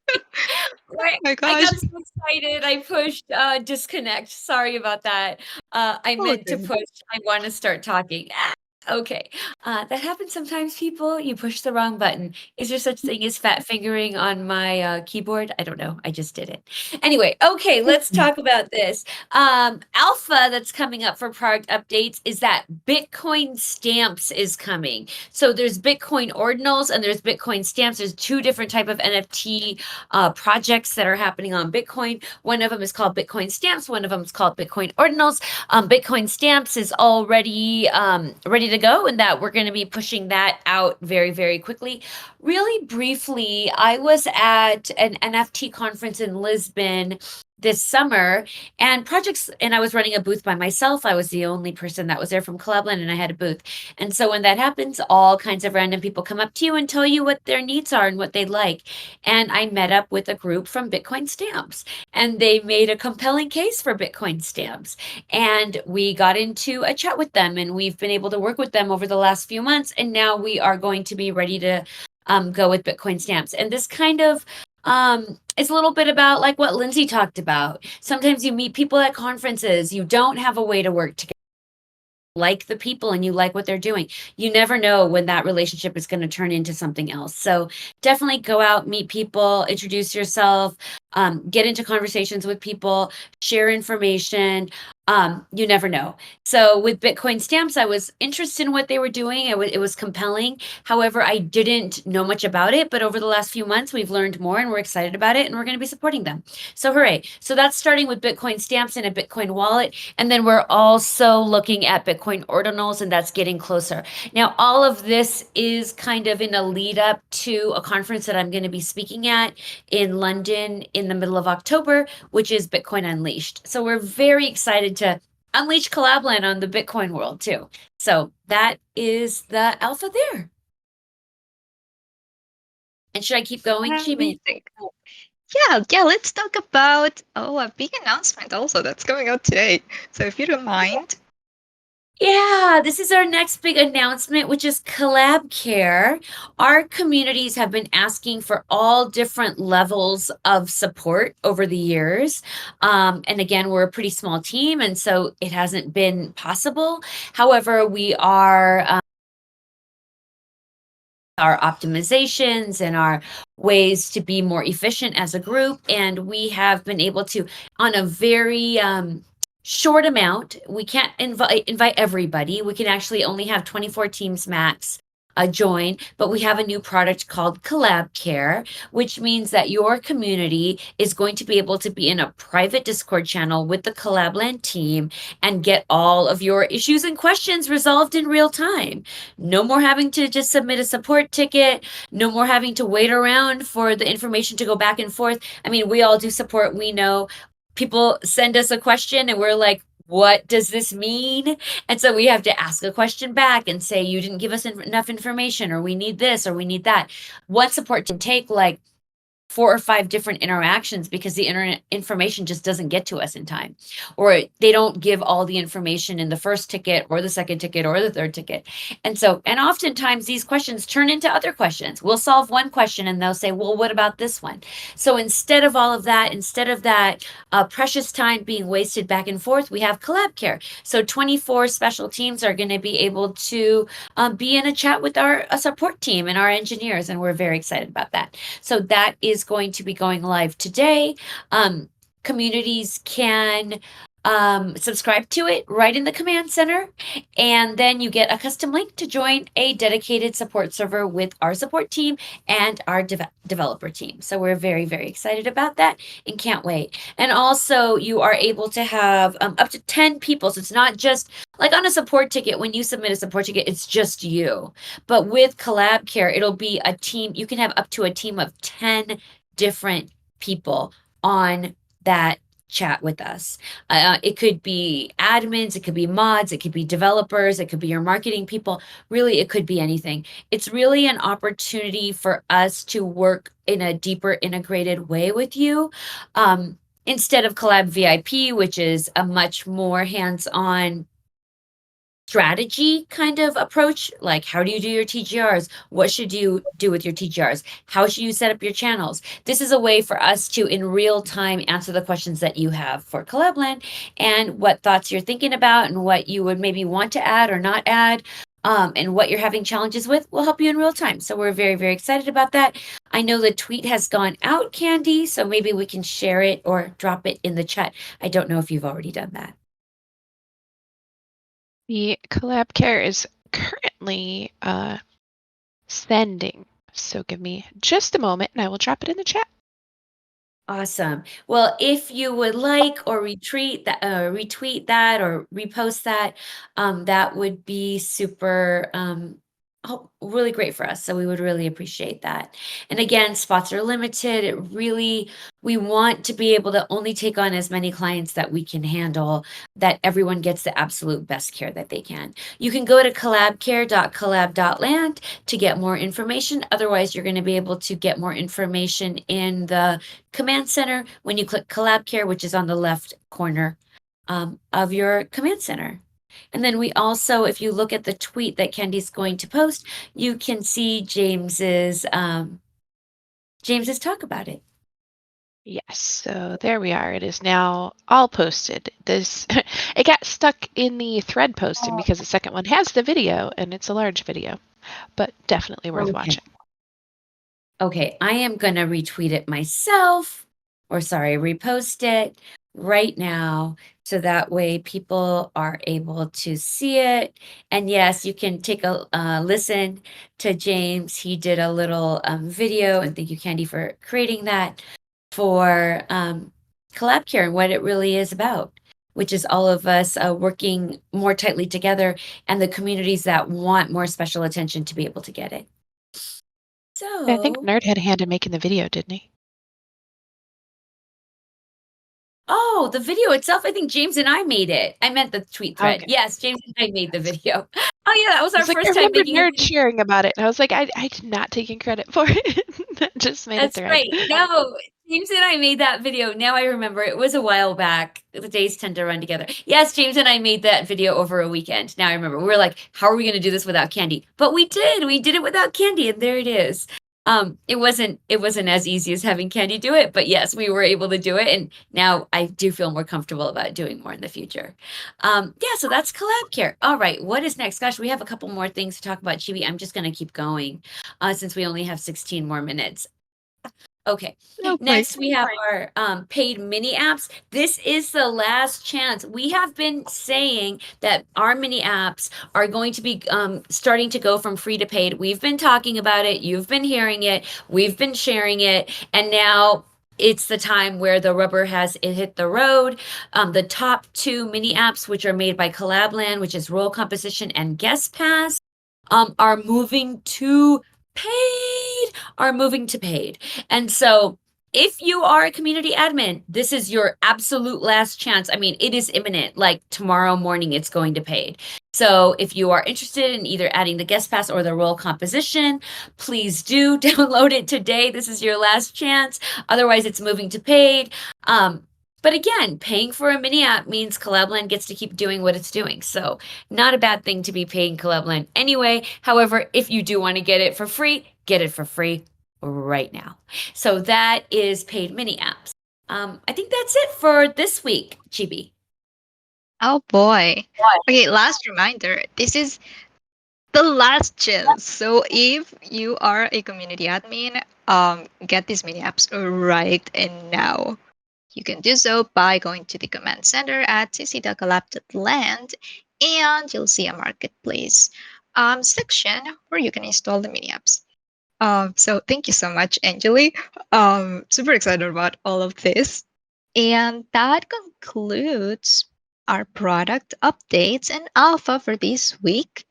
Right. my I gosh. got so excited. I pushed disconnect. Sorry about that. I Oh, meant to good. push. I want to start talking. Okay. That happens sometimes, people. You push the wrong button. Is there such thing as fat fingering on my keyboard? I don't know. I just did it. Anyway, okay, let's talk about this. Alpha that's coming up for product updates is that Bitcoin stamps is coming. So there's Bitcoin ordinals and there's Bitcoin stamps. There's two different type of NFT projects that are happening on Bitcoin. One of them is called Bitcoin stamps. One of them is called Bitcoin ordinals. Bitcoin stamps is already ready to go and that we're going to be pushing that out very, very quickly. Really briefly, I was at an NFT conference in Lisbon this summer and I was running a booth by myself. I was the only person that was there from Collab.Land and I had a booth. And so when that happens, all kinds of random people come up to you and tell you what their needs are and what they like. And I met up with a group from Bitcoin Stamps and they made a compelling case for Bitcoin Stamps. And we got into a chat with them and we've been able to work with them over the last few months. And now we are going to be ready to go with Bitcoin Stamps. And this kind of it's a little bit about like what Lindsay talked about. Sometimes you meet people at conferences, you don't have a way to work together. Like the people and you like what they're doing. You never know when that relationship is going to turn into something else. So definitely go out, meet people, introduce yourself, get into conversations with people, share information. You never know. So with Bitcoin Stamps, I was interested in what they were doing. It was compelling. However, I didn't know much about it, but over the last few months, we've learned more and we're excited about it and we're going to be supporting them. So hooray. So that's starting with Bitcoin Stamps and a Bitcoin wallet. And then we're also looking at Bitcoin ordinals and that's getting closer. Now, all of this is kind of in a lead up to a conference that I'm going to be speaking at in London in the middle of October, which is Bitcoin Unleashed. So we're very excited to unleash Collab.Land on the Bitcoin world too. So that is the alpha there. And should I keep going, Chibi? Amazing. Yeah, let's talk about a big announcement also that's coming out today. So if you don't mind. Yeah, this is our next big announcement, which is Collab Care. Our communities have been asking for all different levels of support over the years. And again, we're a pretty small team, and so it hasn't been possible. However, we are our optimizations and our ways to be more efficient as a group. And we have been able to, on a very short amount, we can't invite everybody. We can actually only have 24 teams max join, but we have a new product called Collab Care, which means that your community is going to be able to be in a private Discord channel with the Collab.Land team and get all of your issues and questions resolved in real time. No more having to just submit a support ticket, no more having to wait around for the information to go back and forth. I mean, we all do support, we know. People send us a question and we're like, what does this mean? And so we have to ask a question back and say, you didn't give us enough information, or we need this, or we need that. One support can take like 4 or 5 different interactions because the internet information just doesn't get to us in time, or they don't give all the information in the first ticket or the second ticket or the third ticket. And oftentimes these questions turn into other questions. We'll solve one question and they'll say, well, what about this one? So instead of that precious time being wasted back and forth, we have Collab Care. So 24 special teams are going to be able to be in a chat with our support team and our engineers, and we're very excited about that. So that is going to be going live today. Communities can subscribe to it right in the command center, and then you get a custom link to join a dedicated support server with our support team and our developer team. So we're very, very excited about that and can't wait. And also you are able to have up to 10 people. So it's not just like on a support ticket, when you submit a support ticket, it's just you. But with Collab Care, it'll be a team. You can have up to a team of 10 different people on that chat with us. It could be admins, it could be mods, it could be developers, it could be your marketing people. Really, it could be anything. It's really an opportunity for us to work in a deeper integrated way with you. Instead of Collab VIP, which is a much more hands-on strategy kind of approach, like how do you do your TGRs? What should you do with your TGRs? How should you set up your channels? This is a way for us to in real time answer the questions that you have for Collab.Land and what thoughts you're thinking about and what you would maybe want to add or not add. And what you're having challenges with will help you in real time. So we're very, very excited about that. I know the tweet has gone out, Candy, so maybe we can share it or drop it in the chat. I don't know if you've already done that. The Collab Care is currently sending, so give me just a moment and I will drop it in the chat. Awesome. Well, if you would like or retweet that or repost that, that would be super, really great for us. So we would really appreciate that. And again, spots are limited. We want to be able to only take on as many clients that we can handle, that everyone gets the absolute best care that they can. You can go to collabcare.collab.land to get more information. Otherwise, you're going to be able to get more information in the command center when you click Collab Care, which is on the left corner of your command center. And then we also, if you look at the tweet that Candy's going to post, you can see James's talk about it. Yes, so there we are. It is now all posted. This it got stuck in the thread posting because the second one has the video and it's a large video, but definitely worth watching. Okay, I am gonna retweet it myself, or sorry, repost it right now, so that way people are able to see it. And yes, you can take a listen to James. He did a little video, and thank you, Candy, for creating that for Collab Care and what it really is about, which is all of us working more tightly together and the communities that want more special attention to be able to get it. I think So, Nerd had a hand in making the video, didn't he? oh, the video itself, I think James and I made it. I meant the tweet thread. Okay. Yes, James and I made the video. Oh yeah, that was our It's like I first time remember making a Nerd video. sharing about it, and I was like, I did not taking credit for it. That just made a That's thread. right. No, James and I made that video. Now I remember. It was a while back. The days tend to run together. Yes, James and I made that video over a weekend. Now I remember. We were like, how are we going to do this without Candy? But we did. We did it without Candy, and there it is. It wasn't as easy as having Candy do it, but yes, we were able to do it, and now I do feel more comfortable about doing more in the future. Yeah, so that's Collab Care. All right, what is next? Gosh, we have a couple more things to talk about, Chibi. I'm just going to keep going since we only have 16 more minutes. Okay. Oh boy. Next, we have our paid mini apps. This is the last chance. We have been saying that our mini apps are going to be starting to go from free to paid. We've been talking about it. You've been hearing it. We've been sharing it. And now it's the time where the rubber has hit the road. The top two mini apps, which are made by Collab.Land, which is Role Composition and Guest Pass, are moving to paid. And so if you are a community admin, this is your absolute last chance. I mean, it is imminent. Like tomorrow morning, it's going to paid. So if you are interested in either adding the guest pass or the role composition, please do download it today. This is your last chance. Otherwise, it's moving to paid. But again, paying for a mini app means Collab.Land gets to keep doing what it's doing. So not a bad thing to be paying Collab.Land anyway. However, if you do want to get it for free, get it for free right now. So that is paid mini apps. I think that's it for this week, Chibi. Oh boy. Okay, last reminder. This is the last chance. So if you are a community admin, get these mini apps right and now. You can do so by going to the command center at cc.collab.land and you'll see a marketplace section where you can install the mini apps. So thank you so much, Angeli. Super excited about all of this. And that concludes our product updates and alpha for this week.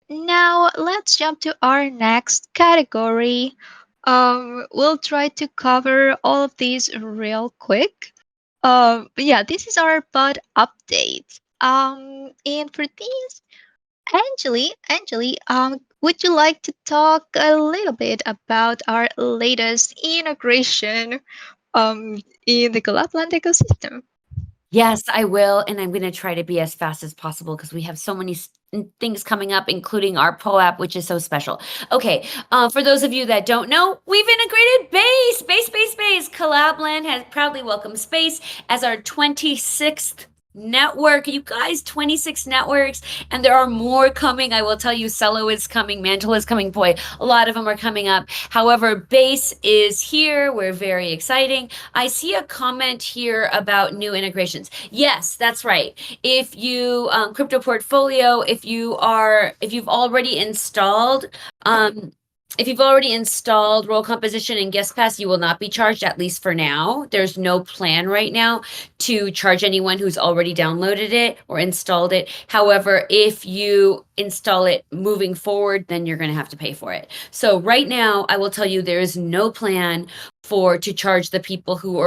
Now let's jump to our next category. We'll try to cover all of these real quick. But yeah, this is our pod update. And for these, Angeli, would you like to talk a little bit about our latest integration in the Collab.Land ecosystem? Yes, I will. And I'm going to try to be as fast as possible because we have so many things coming up, including our PO app, which is so special. Okay. For those of you that don't know, we've integrated Base. Collab.Land has proudly welcomed Space as our 26th network. You guys, 26 networks, and there are more coming. I will tell you, Cello is coming, Mantle is coming. Boy, a lot of them are coming up. However, Base is here. We're very exciting. I see a comment here about new integrations. Yes, that's right. If you crypto portfolio, if you've already installed if you've already installed Role Composition and Guest Pass, you will not be charged, at least for now. There's no plan right now to charge anyone who's already downloaded it or installed it. However, if you install it moving forward, then you're going to have to pay for it. So right now, I will tell you there is no plan to charge the people who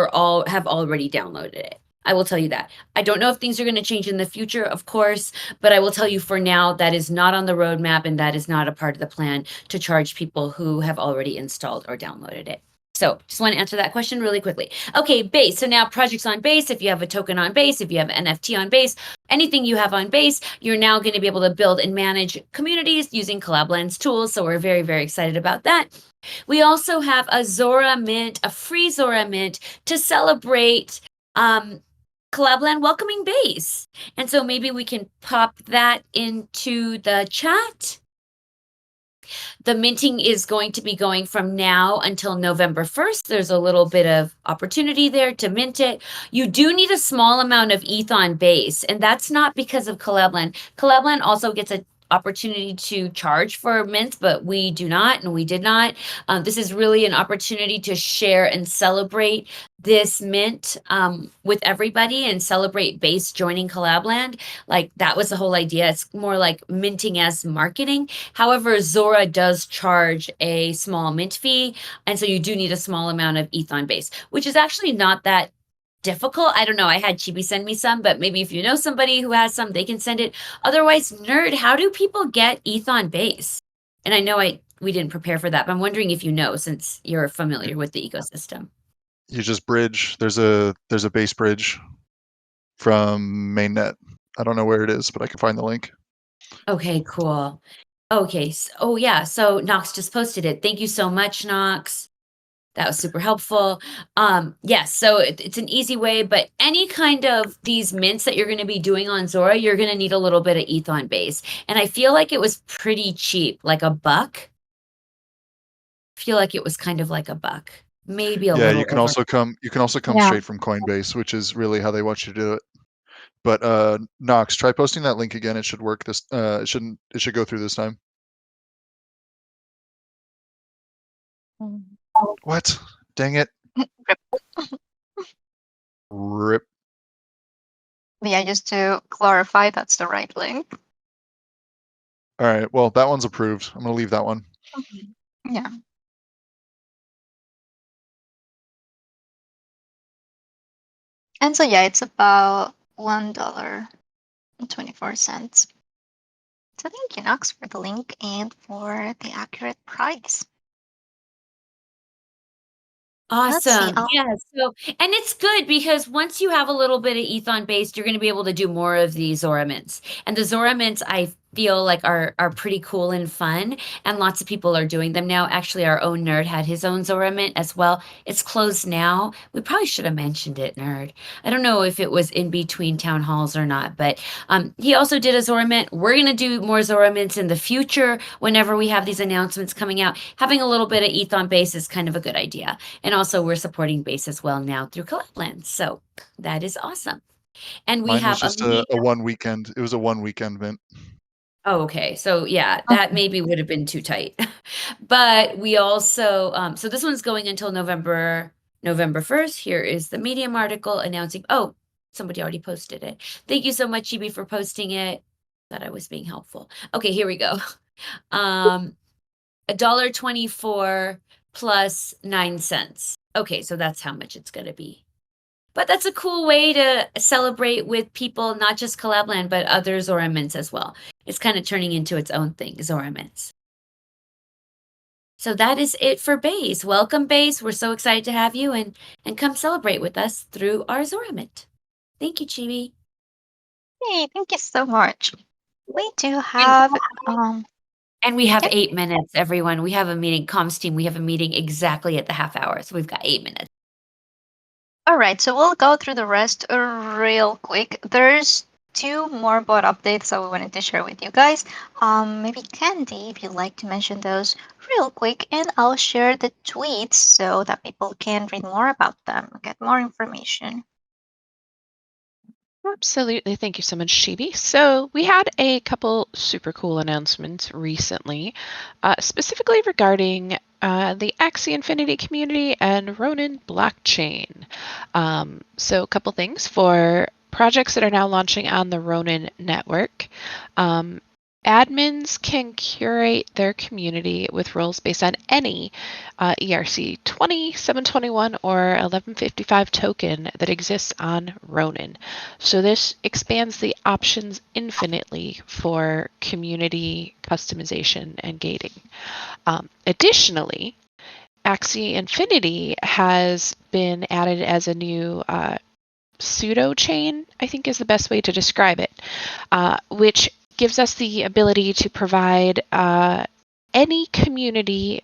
have already downloaded it. I will tell you that. I don't know if things are going to change in the future, of course, but I will tell you for now that is not on the roadmap and that is not a part of the plan to charge people who have already installed or downloaded it. So just want to answer that question really quickly. Okay, Base. So now projects on Base, if you have a token on Base, if you have NFT on Base, anything you have on Base, you're now going to be able to build and manage communities using Collab.Land's tools. So we're very, very excited about that. We also have a Zora Mint, a free Zora Mint to celebrate Collab.Land welcoming Base. And so maybe we can pop that into the chat. The minting is going to be going from now until November 1st. There's a little bit of opportunity there to mint it. You do need a small amount of ETH on Base, and that's not because of Collab.Land. Collab.Land also gets an opportunity to charge for mints, but we do not, and we did not. This is really an opportunity to share and celebrate this mint with everybody and celebrate Base joining Collab.Land. Like that was the whole idea. It's more like minting as marketing. However, Zora does charge a small mint fee, and so you do need a small amount of ETH on Base, which is actually not that difficult. I don't know. I had Chibi send me some, but maybe if you know somebody who has some, they can send it. Otherwise, Nerd, how do people get ETH on Base? And I know we didn't prepare for that, but I'm wondering if you know since you're familiar with the ecosystem. You just bridge. There's a base bridge from mainnet. I don't know where it is, but I can find the link. Okay, cool. Okay. Oh yeah. So Knox just posted it. Thank you so much, Knox. That was super helpful. Yes, so it's an easy way, but any kind of these mints that you're going to be doing on Zora, you're going to need a little bit of ETH on Base. And I feel like it was pretty cheap, like $1. I feel like it was kind of like $1, maybe a Yeah, little you can over. also come Yeah. straight from Coinbase, which is really how they want you to do it. But Knox, try posting that link again. It should work this it should go through this time. What? Dang it. Rip. Yeah, just to clarify, that's the right link. All right. Well, that one's approved. I'm going to leave that one. Yeah. And so yeah, it's about $1.24. So thank you, Knox, for the link and for the accurate price. Let's see. Awesome. Yeah. So, and it's good because once you have a little bit of ETH on Base, you're going to be able to do more of these Zora mints. And the Zora mints, I feel like are pretty cool and fun, and lots of people are doing them now. Actually, our own Nerd had his own Zora mint as well. It's closed now. We probably should have mentioned it, Nerd. I don't know if it was in between town halls or not, but he also did a Zora mint. We're going to do more Zora mints in the future whenever we have these announcements coming out. Having a little bit of ETH on Base is kind of a good idea. And also we're supporting Base as well now through Collab.Land. So that is awesome. And we Mine have was just a 1 weekend. It was a 1 weekend mint. Oh, okay. So yeah, that maybe would have been too tight. But we also so this one's going until November 1st. Here is the Medium article announcing, oh, somebody already posted it. Thank you so much, Chibi, for posting it. Thought I was being helpful. Okay, here we go. $1.24 plus 9 cents. Okay, so that's how much it's gonna be. But that's a cool way to celebrate with people, not just Collab.Land, but other Zora mints as well. It's kind of turning into its own thing, Zora mints. So that is it for Base. Welcome, Base. We're so excited to have you and come celebrate with us through our Zora mint. Thank you, Chibi. Hey, thank you so much. We do have And we have Yep. 8 minutes, everyone. We have a meeting, comms team. We have a meeting exactly at the half hour. So we've got 8 minutes. All right, so we'll go through the rest real quick. There's 2 more bot updates that we wanted to share with you guys. Maybe Candy, if you'd like to mention those real quick, and I'll share the tweets so that people can read more about them, get more information. Absolutely. Thank you so much, Chibi. So, we had a couple super cool announcements recently, specifically regarding the Axie Infinity community and Ronin blockchain. So, a couple things for projects that are now launching on the Ronin network. Um, Admins can curate their community with roles based on any ERC 20, 721, or 1155 token that exists on Ronin. So this expands the options infinitely for community customization and gating. Additionally, Axie Infinity has been added as a new pseudo chain, I think is the best way to describe it, which gives us the ability to provide any community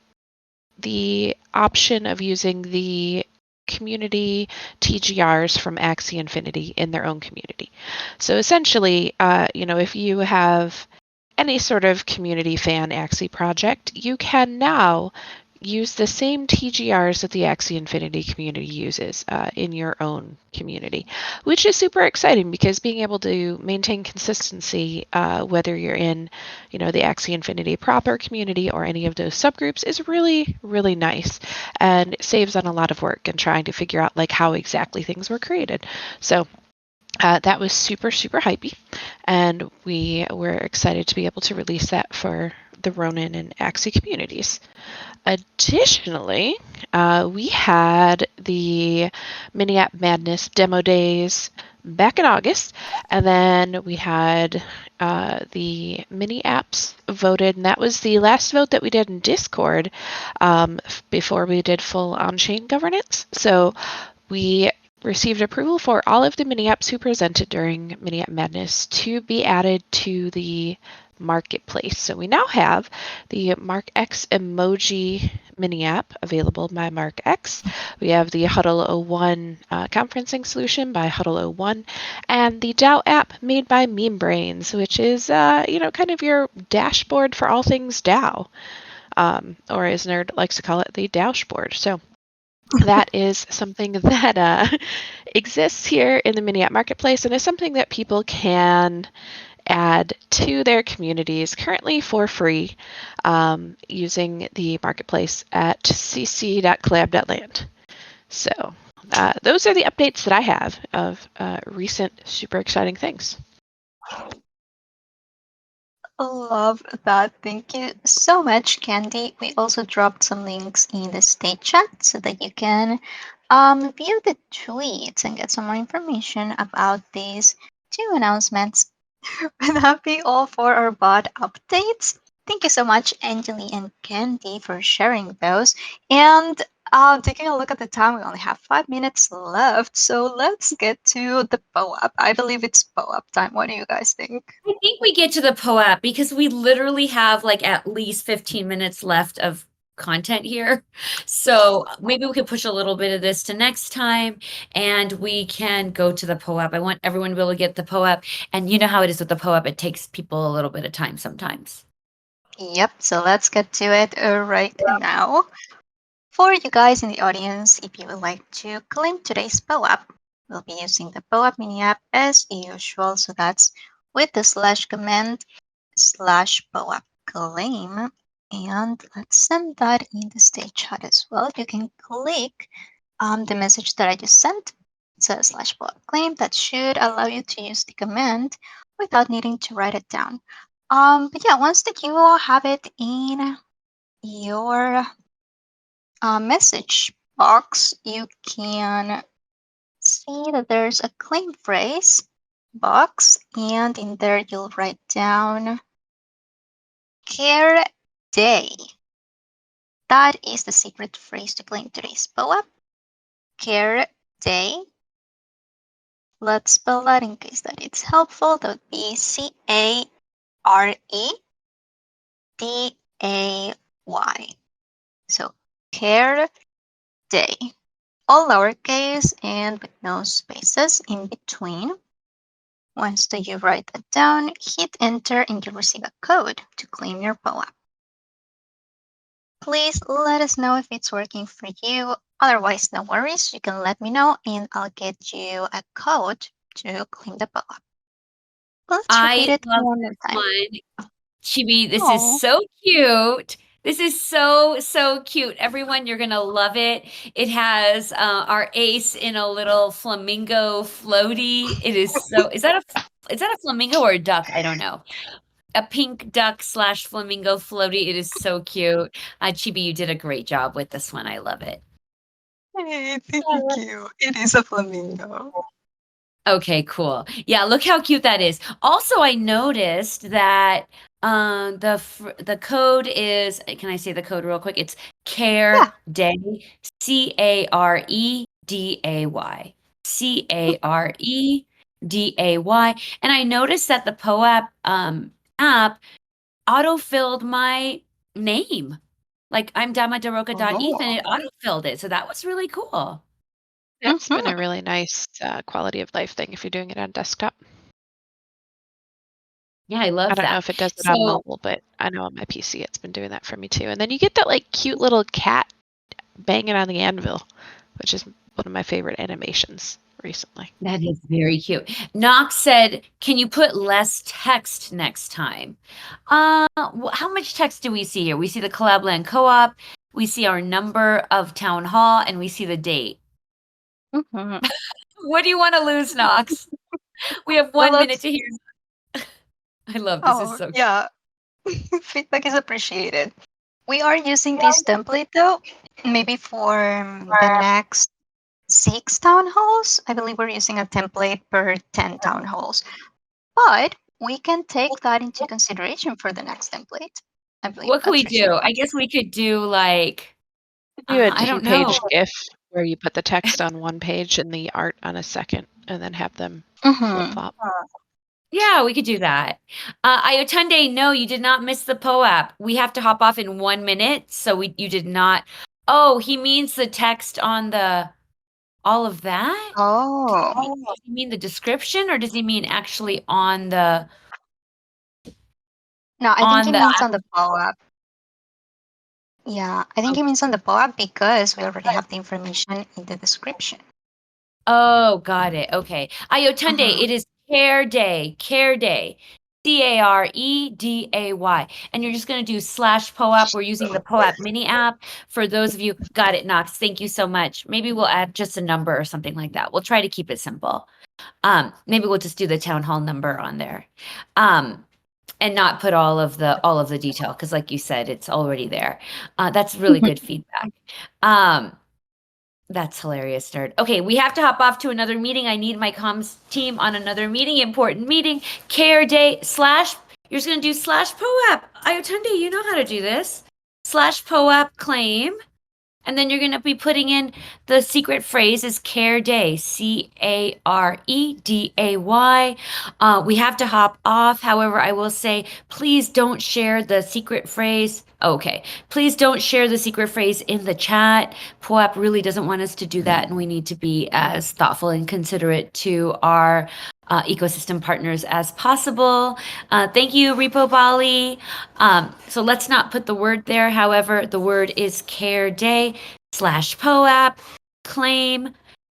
the option of using the community TGRs from Axie Infinity in their own community. So essentially, if you have any sort of community fan Axie project, you can now use the same TGRs that the Axie Infinity community uses in your own community, which is super exciting because being able to maintain consistency, whether you're in, the Axie Infinity proper community or any of those subgroups, is really, really nice, and it saves on a lot of work and trying to figure out like how exactly things were created. So that was super, super hypey, and we were excited to be able to release that for the Ronin and Axie communities. Additionally, we had the Miniapp Madness demo days back in August, and then we had the Miniapps voted, and that was the last vote that we did in Discord before we did full on-chain governance. So we received approval for all of the Miniapps who presented during Miniapp Madness to be added to the marketplace. So we now have the MarkX emoji mini app available by MarkX. We have the Huddle01 conferencing solution by Huddle01, and the DAO app made by Meme Brains, which is kind of your dashboard for all things DAO, or as Nerd likes to call it, the dashboard. So that is something that exists here in the Mini App Marketplace and is something that people can add to their communities currently for free using the marketplace at cc.collab.land. So those are the updates that I have of recent super exciting things. Love that. Thank you so much, Candy. We also dropped some links in the state chat so that you can view the tweets and get some more information about these two announcements. Would that be all for our bot updates? Thank you so much, Angeli and Candy, for sharing those. And taking a look at the time, we only have 5 minutes left. So let's get to the POAP. I believe it's POAP time. What do you guys think? I think we get to the POAP because we literally have like at least 15 minutes left of content here. So maybe we could push a little bit of this to next time and we can go to the POAP. I want everyone to be able to get the POAP. And you know how it is with the POAP, it takes people a little bit of time sometimes. Yep, so let's get to it right now. For you guys in the audience, if you would like to claim today's POAP, we'll be using the POAP mini app as usual. So that's with the / command /POAP claim. And let's send that in the state chat as well. You can click the message that I just sent. It says /POAP claim. That should allow you to use the command without needing to write it down. But yeah, once that you all have it in your message box, you can see that there's a claim phrase box, and in there you'll write down care day. That is the secret phrase to claim today's POAP. Care day. Let's spell that in case that it's helpful. That would be CAREDAY. So care day. All lowercase and with no spaces in between. Once that you write that down, hit enter and you'll receive a code to claim your POAP. Please let us know if it's working for you. Otherwise, no worries. You can let me know and I'll get you a code to clean the bowl. Let's repeat I it love one more this time. one. Chibi, this is Oh, so cute. This is so, so cute. Everyone, you're gonna love it. It has our ace in a little flamingo floaty. It is so, is that a flamingo or a duck? I don't know. A pink duck / flamingo floaty. It is so cute. Chibi, you did a great job with this one. I love it. hey, thank you. It is a flamingo. Okay, cool. Yeah, look how cute that is. Also, I noticed that the code is, can I say the code real quick? It's Yeah. Care Day, Careday. Careday. And I noticed that the POAP app auto-filled my name. Like I'm Dama.Daroka.Ethan, Oh. it auto-filled it. So that was really cool. That's been a Mhm. really nice quality of life thing if you're doing it on desktop. Yeah, I I love don't know that. if it does it on So mobile, but I know on my PC it's been doing that for me too. And then you get that like cute little cat banging on the anvil, which is one of my favorite animations recently. that is very cute. Knox said, "Can you put less text next time?" How much text do we see here? We see the Collab.Land co-op, we see our number of town hall, and we see the date. Mhm. What do you want to lose, Knox? We have Well, 1 minute let's. to hear. I love this. Is Oh, so cute. yeah. Feedback is appreciated. We are using this template though, maybe for the next 6 town halls. I believe we're using a template per 10 town halls, but we can take that into consideration for the next template. I believe What could we that's do? reasonable. I guess we could do like, Do a I don't know. two-page GIF where you put the text on one page and the art on a second, and then have them Mm-hmm. flip-flop. Yeah, we could do that. Ayotunde, no, you did not miss the POAP. We have to hop off in 1 minute, so you did not. Oh, he means the text on the all of that? Oh, Does he mean the description, or does he mean actually on the no, I think on it the means on the follow-up. Yeah, I think it means on the follow-up because we already have the information in the description. Oh, got it. Okay. Ayotunde, Mhm. it is Care Day. Care Day. Careday. And you're just going to do /POAP. We're using the POAP mini app. For those of you, got it, Knox. Thank you so much. Maybe we'll add just a number or something like that. We'll try to keep it simple. Maybe we'll just do the town hall number on there. And not put all of the detail, because like you said, it's already there. That's really good feedback. That's hilarious, nerd. Okay, we have to hop off to another meeting. I need my comms team on another meeting, important meeting. Care Day / you're just gonna do /POAP. Ayotunde, you know how to do this. /POAP claim. And then you're going to be putting in the secret phrase is Care Day, Careday. We have to hop off. However, I will say, please don't share the secret phrase. Okay. Please don't share the secret phrase in the chat. POAP really doesn't want us to do that, and we need to be as thoughtful and considerate to our ecosystem partners as possible. Thank you, Repo Bali. So let's not put the word there. However, the word is Care Day /POAP claim.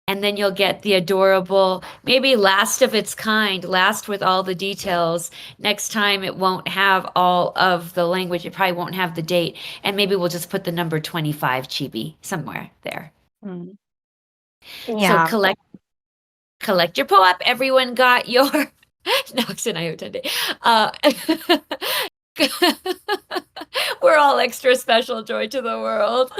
And then you'll get the adorable, maybe last of its kind, last with all the details. Next time it won't have all of the language. It probably won't have the date. And maybe we'll just put the number 25 chibi somewhere there. Mm. So Yeah. collect your POAP. Everyone got your Nox and Iotende. We're all extra special, joy to the world.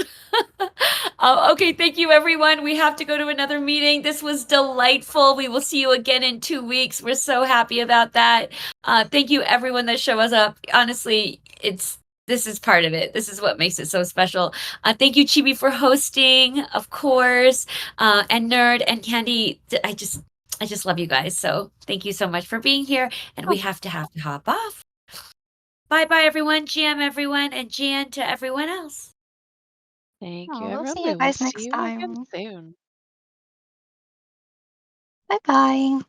Okay, thank you, everyone. We have to go to another meeting. This was delightful. We will see you again in 2 weeks. We're so happy about that. Thank you, everyone that shows up. Honestly, this is part of it. This is what makes it so special. Thank you, Chibi, for hosting, of course, and Nerd and Candy. I just love you guys. So thank you so much for being here. And we have to hop off. Bye bye, everyone. GM, everyone, and GN to everyone else. Thank Oh, you, we'll everyone. see We you will guys see next you again time. soon. Bye bye.